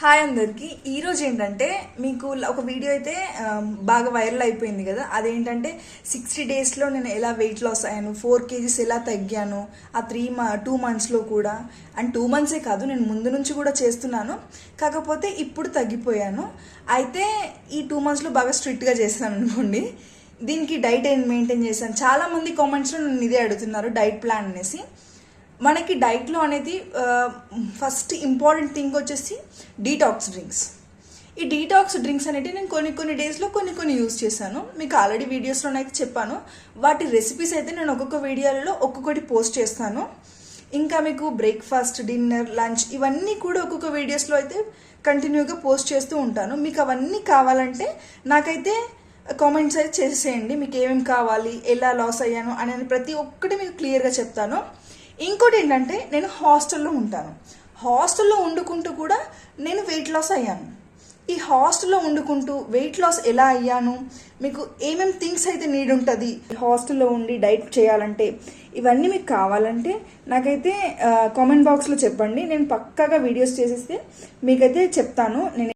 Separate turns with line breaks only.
Hi అందరికి ఈరోజు ఏంటంటే మీకు ఒక వీడియో అయితే బాగా వైరల్ అయిపోయింది కదా. అదేంటంటే 60 డేస్లో నేను ఎలా వెయిట్ లాస్ అయ్యాను, 4 kgs ఎలా తగ్గాను ఆ 2 monthsలో కూడా. అండ్ 2 monthsే కాదు, నేను ముందు నుంచి కూడా చేస్తున్నాను, కాకపోతే ఇప్పుడు తగ్గిపోయాను. అయితే ఈ 2 monthsలో బాగా స్ట్రిక్ట్గా చేస్తాను అనుకోండి. దీనికి డైట్ ఏం మెయింటైన్ చేశాను. చాలామంది కామెంట్స్లో నన్ను ఇదే అడుగుతున్నారు, డైట్ ప్లాన్ అనేసి. మనకి డైట్లో అనేది ఫస్ట్ ఇంపార్టెంట్ థింగ్ వచ్చేసి డీటాక్స్ డ్రింక్స్. ఈ డీటాక్స్ డ్రింక్స్ అనేవి నేను కొన్ని డేస్లో కొన్ని యూజ్ చేశాను. మీకు ఆల్రెడీ వీడియోస్లోనైతే చెప్పాను. వాటి రెసిపీస్ అయితే నేను ఒక్కొక్క వీడియోలలో ఒక్కొక్కటి పోస్ట్ చేస్తాను. ఇంకా మీకు బ్రేక్ఫాస్ట్, డిన్నర్, లంచ్ ఇవన్నీ కూడా ఒక్కొక్క వీడియోస్లో అయితే కంటిన్యూగా పోస్ట్ చేస్తూ ఉంటాను. మీకు అవన్నీ కావాలంటే నాకైతే కామెంట్స్ అయితే చేసేయండి. మీకు ఏమేమి కావాలి, ఎలా లాస్ అయ్యాను అనేది ప్రతి ఒక్కటి మీకు క్లియర్గా చెప్తాను. ఇంకోటి ఏంటంటే, నేను హాస్టల్లో ఉంటాను. హాస్టల్లో వండుకుంటూ కూడా నేను వెయిట్ లాస్ అయ్యాను. ఈ హాస్టల్లో వండుకుంటూ వెయిట్ లాస్ ఎలా అయ్యాను, మీకు ఏమేమి థింగ్స్ అయితే నీడ్ ఉంటుంది హాస్టల్లో ఉండి డైట్ చేయాలంటే, ఇవన్నీ మీకు కావాలంటే నాకైతే కామెంట్ బాక్స్లో చెప్పండి. నేను పక్కాగా వీడియోస్ చేసేస్తే మీకైతే చెప్తాను. నేను